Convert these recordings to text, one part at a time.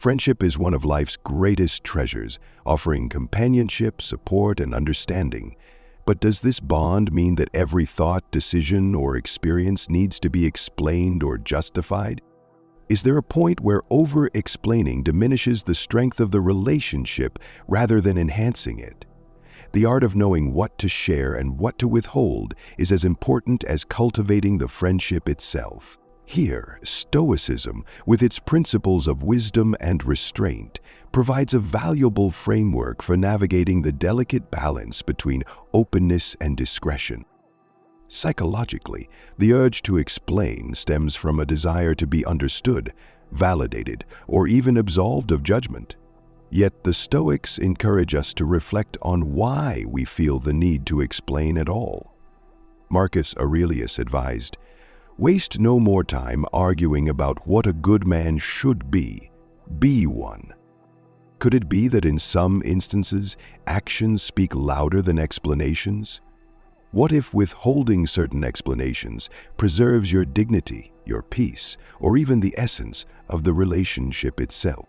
Friendship is one of life's greatest treasures, offering companionship, support, and understanding. But does this bond mean that every thought, decision, or experience needs to be explained or justified? Is there a point where over-explaining diminishes the strength of the relationship rather than enhancing it? The art of knowing what to share and what to withhold is as important as cultivating the friendship itself. Here, Stoicism, with its principles of wisdom and restraint, provides a valuable framework for navigating the delicate balance between openness and discretion. Psychologically, the urge to explain stems from a desire to be understood, validated, or even absolved of judgment. Yet the Stoics encourage us to reflect on why we feel the need to explain at all. Marcus Aurelius advised, "Waste no more time arguing about what a good man should be one." Could it be that in some instances, actions speak louder than explanations? What if withholding certain explanations preserves your dignity, your peace, or even the essence of the relationship itself?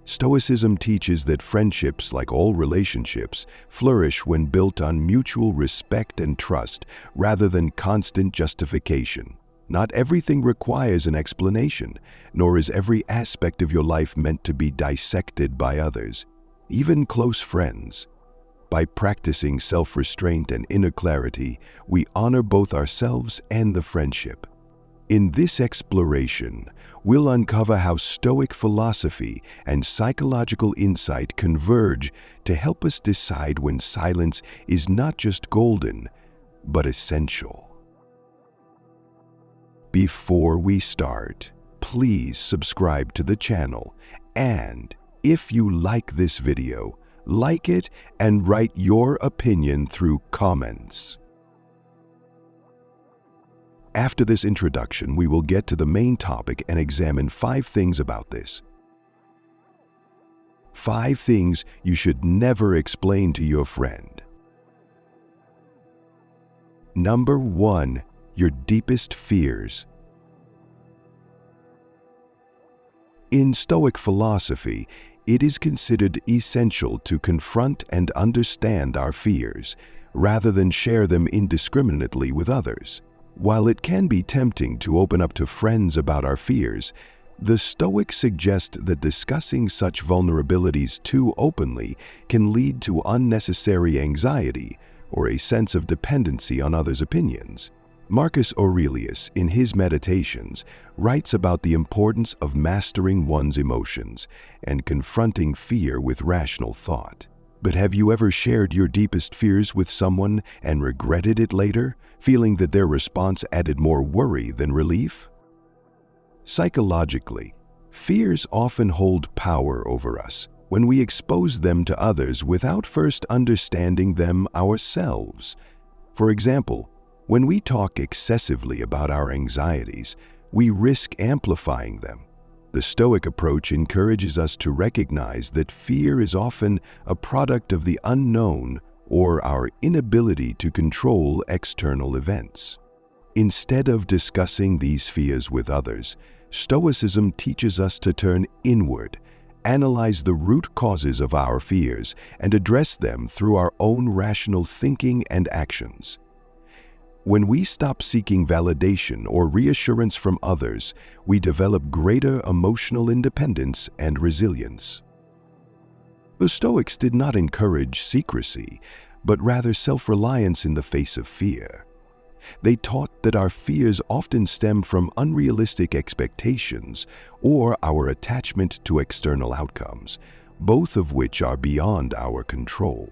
Stoicism teaches that friendships, like all relationships, flourish when built on mutual respect and trust rather than constant justification. Not everything requires an explanation, nor is every aspect of your life meant to be dissected by others, even close friends. By practicing self-restraint and inner clarity, we honor both ourselves and the friendship. In this exploration, we'll uncover how Stoic philosophy and psychological insight converge to help us decide when silence is not just golden, but essential. Before we start, please subscribe to the channel, and if you like this video, like it and write your opinion through comments. After this introduction, we will get to the main topic and examine 5 things about this. 5 things you should never explain to your friend. Number 1, your deepest fears. In Stoic philosophy, it is considered essential to confront and understand our fears, rather than share them indiscriminately with others. While it can be tempting to open up to friends about our fears, the Stoics suggest that discussing such vulnerabilities too openly can lead to unnecessary anxiety or a sense of dependency on others' opinions. Marcus Aurelius, in his Meditations, writes about the importance of mastering one's emotions and confronting fear with rational thought. But have you ever shared your deepest fears with someone and regretted it later, feeling that their response added more worry than relief? Psychologically, fears often hold power over us when we expose them to others without first understanding them ourselves. For example, when we talk excessively about our anxieties, we risk amplifying them. The Stoic approach encourages us to recognize that fear is often a product of the unknown or our inability to control external events. Instead of discussing these fears with others, Stoicism teaches us to turn inward, analyze the root causes of our fears, and address them through our own rational thinking and actions. When we stop seeking validation or reassurance from others, we develop greater emotional independence and resilience. The Stoics did not encourage secrecy, but rather self-reliance in the face of fear. They taught that our fears often stem from unrealistic expectations or our attachment to external outcomes, both of which are beyond our control.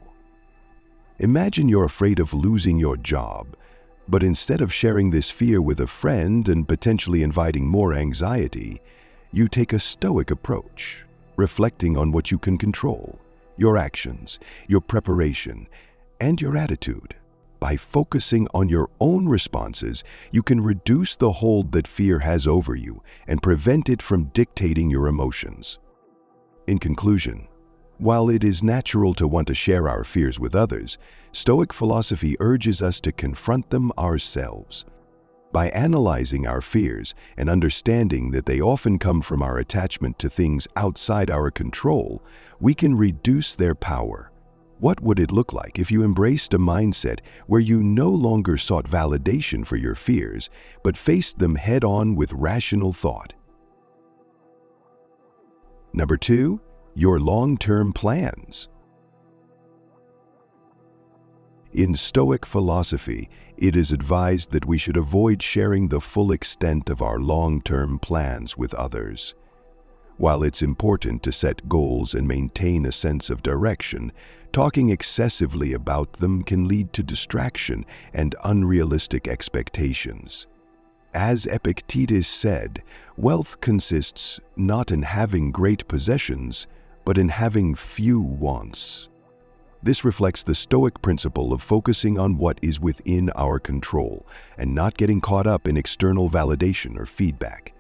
Imagine you're afraid of losing your job, but instead of sharing this fear with a friend and potentially inviting more anxiety, you take a Stoic approach, reflecting on what you can control, your actions, your preparation, and your attitude. By focusing on your own responses, you can reduce the hold that fear has over you and prevent it from dictating your emotions. In conclusion, while it is natural to want to share our fears with others, Stoic philosophy urges us to confront them ourselves. By analyzing our fears and understanding that they often come from our attachment to things outside our control, we can reduce their power. What would it look like if you embraced a mindset where you no longer sought validation for your fears, but faced them head-on with rational thought? Number 2, your long-term plans. In Stoic philosophy, it is advised that we should avoid sharing the full extent of our long-term plans with others. While it's important to set goals and maintain a sense of direction, talking excessively about them can lead to distraction and unrealistic expectations. As Epictetus said, wealth consists not in having great possessions, but in having few wants. This reflects the Stoic principle of focusing on what is within our control and not getting caught up in external validation or feedback.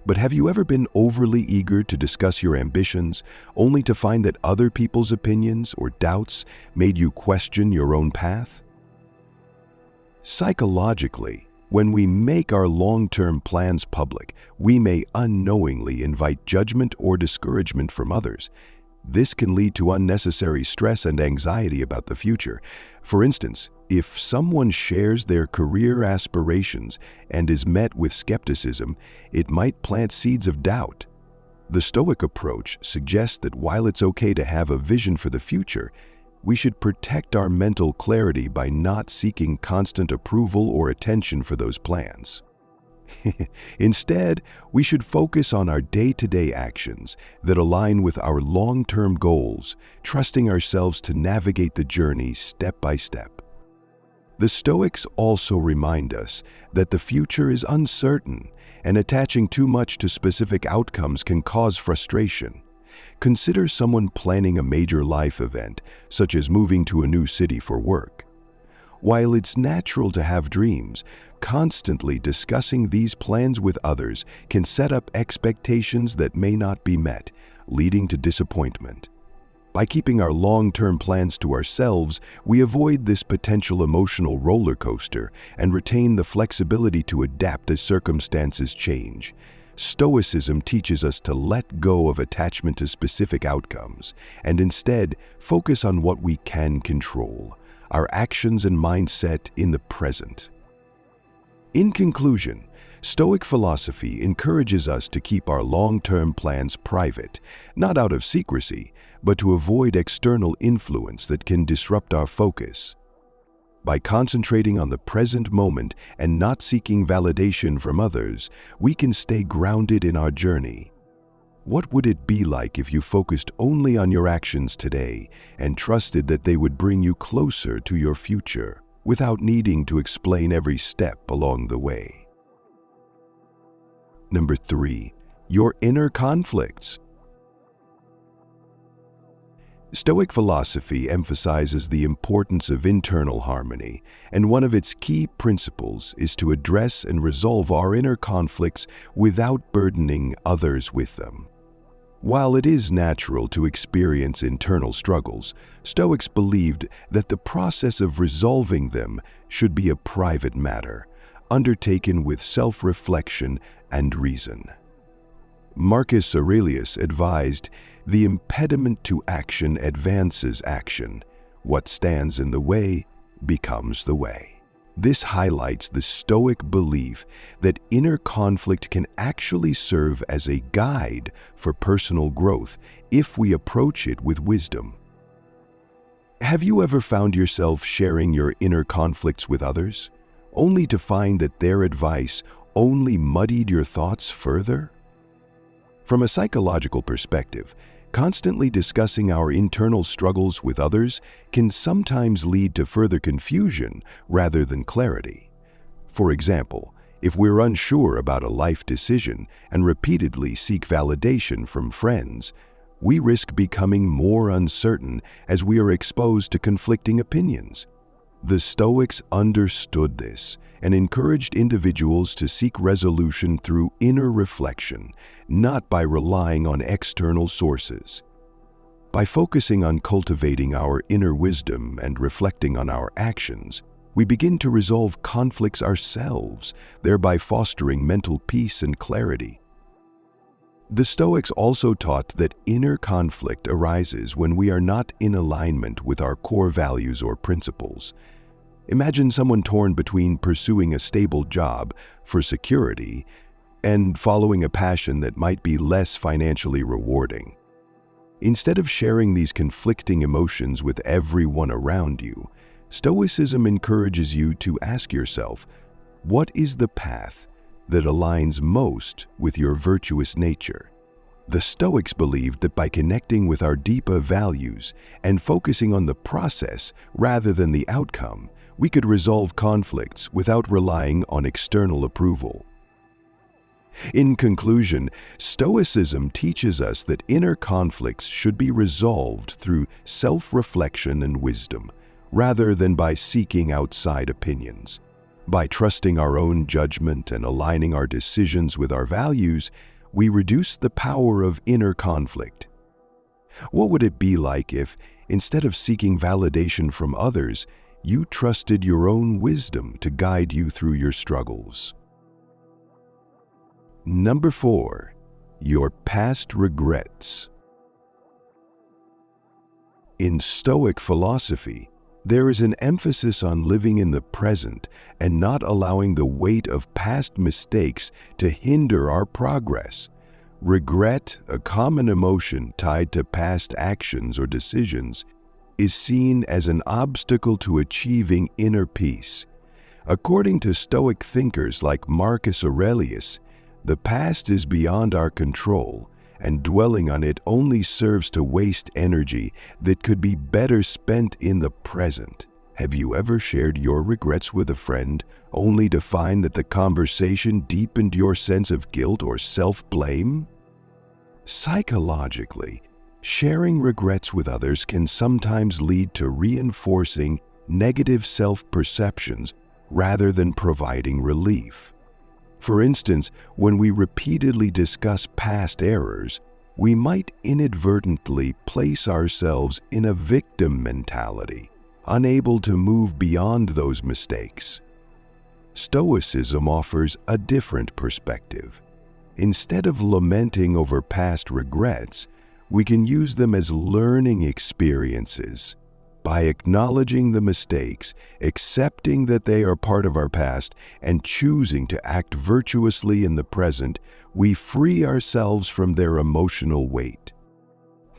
But have you ever been overly eager to discuss your ambitions, only to find that other people's opinions or doubts made you question your own path? Psychologically, when we make our long-term plans public, we may unknowingly invite judgment or discouragement from others. This can lead to unnecessary stress and anxiety about the future. For instance, if someone shares their career aspirations and is met with skepticism, it might plant seeds of doubt. The Stoic approach suggests that while it's okay to have a vision for the future, we should protect our mental clarity by not seeking constant approval or attention for those plans. Instead, we should focus on our day-to-day actions that align with our long-term goals, trusting ourselves to navigate the journey step by step. The Stoics also remind us that the future is uncertain, and attaching too much to specific outcomes can cause frustration. Consider someone planning a major life event, such as moving to a new city for work. While it's natural to have dreams, constantly discussing these plans with others can set up expectations that may not be met, leading to disappointment. By keeping our long-term plans to ourselves, we avoid this potential emotional roller coaster and retain the flexibility to adapt as circumstances change. Stoicism teaches us to let go of attachment to specific outcomes and instead focus on what we can control, our actions and mindset in the present. In conclusion, Stoic philosophy encourages us to keep our long-term plans private, not out of secrecy, but to avoid external influence that can disrupt our focus. By concentrating on the present moment and not seeking validation from others, we can stay grounded in our journey. What would it be like if you focused only on your actions today and trusted that they would bring you closer to your future without needing to explain every step along the way? Number 3, your inner conflicts. Stoic philosophy emphasizes the importance of internal harmony, and one of its key principles is to address and resolve our inner conflicts without burdening others with them. While it is natural to experience internal struggles, Stoics believed that the process of resolving them should be a private matter, undertaken with self-reflection and reason. Marcus Aurelius advised, "The impediment to action advances action. What stands in the way becomes the way." This highlights the Stoic belief that inner conflict can actually serve as a guide for personal growth if we approach it with wisdom. Have you ever found yourself sharing your inner conflicts with others, only to find that their advice only muddied your thoughts further? From a psychological perspective, constantly discussing our internal struggles with others can sometimes lead to further confusion rather than clarity. For example, if we're unsure about a life decision and repeatedly seek validation from friends, we risk becoming more uncertain as we are exposed to conflicting opinions. The Stoics understood this and encouraged individuals to seek resolution through inner reflection, not by relying on external sources. By focusing on cultivating our inner wisdom and reflecting on our actions, We begin to resolve conflicts ourselves, thereby fostering mental peace and clarity. The Stoics also taught that inner conflict arises when we are not in alignment with our core values or principles. Imagine someone torn between pursuing a stable job for security and following a passion that might be less financially rewarding. Instead of sharing these conflicting emotions with everyone around you, Stoicism encourages you to ask yourself, what is the path that aligns most with your virtuous nature? The Stoics believed that by connecting with our deeper values and focusing on the process rather than the outcome, we could resolve conflicts without relying on external approval. In conclusion, Stoicism teaches us that inner conflicts should be resolved through self-reflection and wisdom, rather than by seeking outside opinions. By trusting our own judgment and aligning our decisions with our values, we reduce the power of inner conflict. What would it be like if, instead of seeking validation from others, you trusted your own wisdom to guide you through your struggles? Number 4, your past regrets. In Stoic philosophy, there is an emphasis on living in the present and not allowing the weight of past mistakes to hinder our progress. Regret, a common emotion tied to past actions or decisions, is seen as an obstacle to achieving inner peace. According to Stoic thinkers like Marcus Aurelius, the past is beyond our control, and dwelling on it only serves to waste energy that could be better spent in the present. Have you ever shared your regrets with a friend, only to find that the conversation deepened your sense of guilt or self-blame? Psychologically, sharing regrets with others can sometimes lead to reinforcing negative self-perceptions rather than providing relief. For instance, when we repeatedly discuss past errors, we might inadvertently place ourselves in a victim mentality, unable to move beyond those mistakes. Stoicism offers a different perspective. Instead of lamenting over past regrets, we can use them as learning experiences. By acknowledging the mistakes, accepting that they are part of our past, and choosing to act virtuously in the present, we free ourselves from their emotional weight.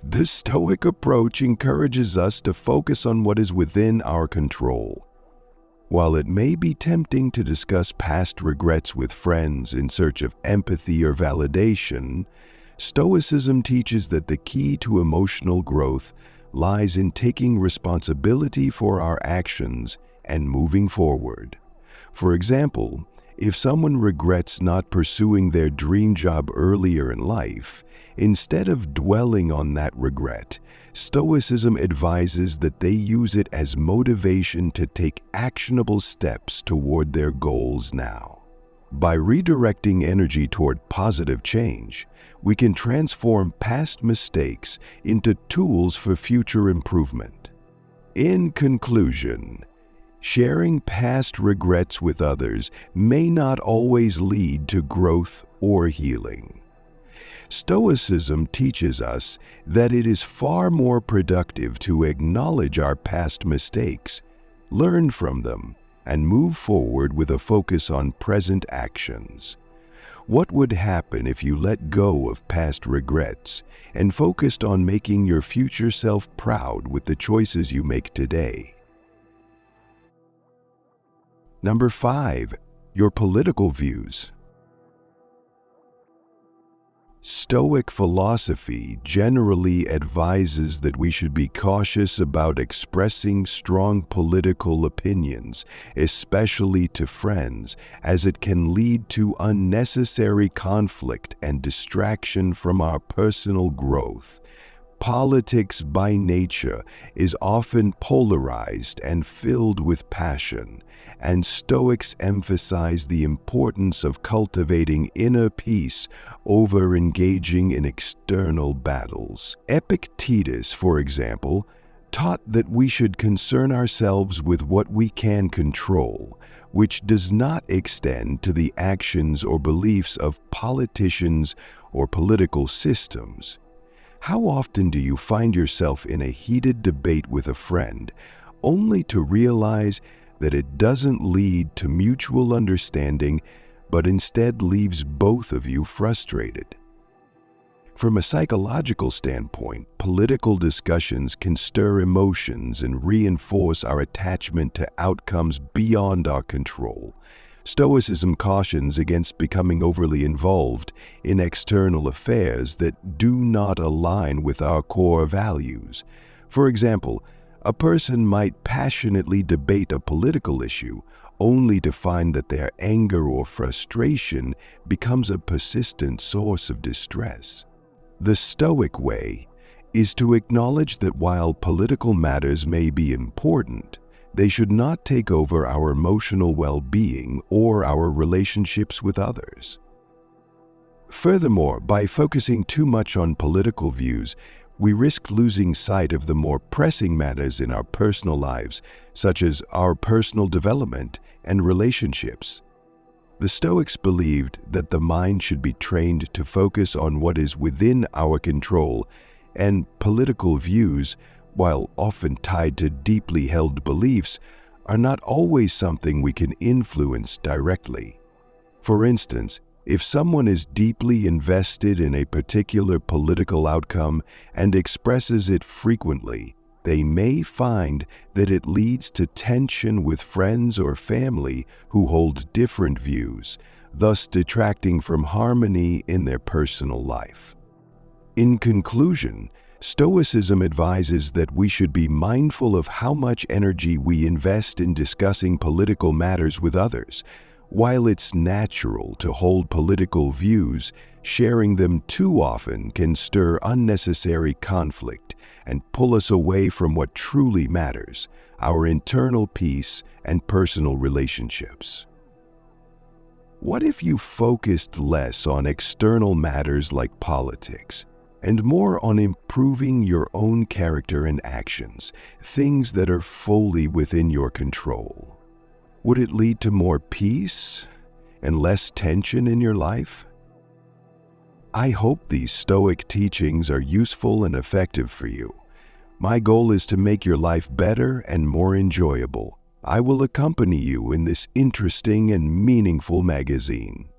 The Stoic approach encourages us to focus on what is within our control. While it may be tempting to discuss past regrets with friends in search of empathy or validation, Stoicism teaches that the key to emotional growth lies in taking responsibility for our actions and moving forward. For example, if someone regrets not pursuing their dream job earlier in life, instead of dwelling on that regret, Stoicism advises that they use it as motivation to take actionable steps toward their goals now. By redirecting energy toward positive change, we can transform past mistakes into tools for future improvement. In conclusion, sharing past regrets with others may not always lead to growth or healing. Stoicism teaches us that it is far more productive to acknowledge our past mistakes, learn from them, and move forward with a focus on present actions. What would happen if you let go of past regrets and focused on making your future self proud with the choices you make today? Number 5, your political views. Stoic philosophy generally advises that we should be cautious about expressing strong political opinions, especially to friends, as it can lead to unnecessary conflict and distraction from our personal growth. Politics by nature is often polarized and filled with passion, and Stoics emphasize the importance of cultivating inner peace over engaging in external battles. Epictetus, for example, taught that we should concern ourselves with what we can control, which does not extend to the actions or beliefs of politicians or political systems. How often do you find yourself in a heated debate with a friend, only to realize that it doesn't lead to mutual understanding, but instead leaves both of you frustrated? From a psychological standpoint, political discussions can stir emotions and reinforce our attachment to outcomes beyond our control. Stoicism cautions against becoming overly involved in external affairs that do not align with our core values. For example, a person might passionately debate a political issue only to find that their anger or frustration becomes a persistent source of distress. The Stoic way is to acknowledge that while political matters may be important, they should not take over our emotional well-being or our relationships with others. Furthermore, by focusing too much on political views, we risk losing sight of the more pressing matters in our personal lives, such as our personal development and relationships. The Stoics believed that the mind should be trained to focus on what is within our control, and political views, while often tied to deeply held beliefs, are not always something we can influence directly. For instance, if someone is deeply invested in a particular political outcome and expresses it frequently, they may find that it leads to tension with friends or family who hold different views, thus detracting from harmony in their personal life. In conclusion, Stoicism advises that we should be mindful of how much energy we invest in discussing political matters with others. While it's natural to hold political views, sharing them too often can stir unnecessary conflict and pull us away from what truly matters, our internal peace and personal relationships. What if you focused less on external matters like politics, and more on improving your own character and actions, things that are fully within your control? Would it lead to more peace and less tension in your life? I hope these Stoic teachings are useful and effective for you. My goal is to make your life better and more enjoyable. I will accompany you in this interesting and meaningful magazine.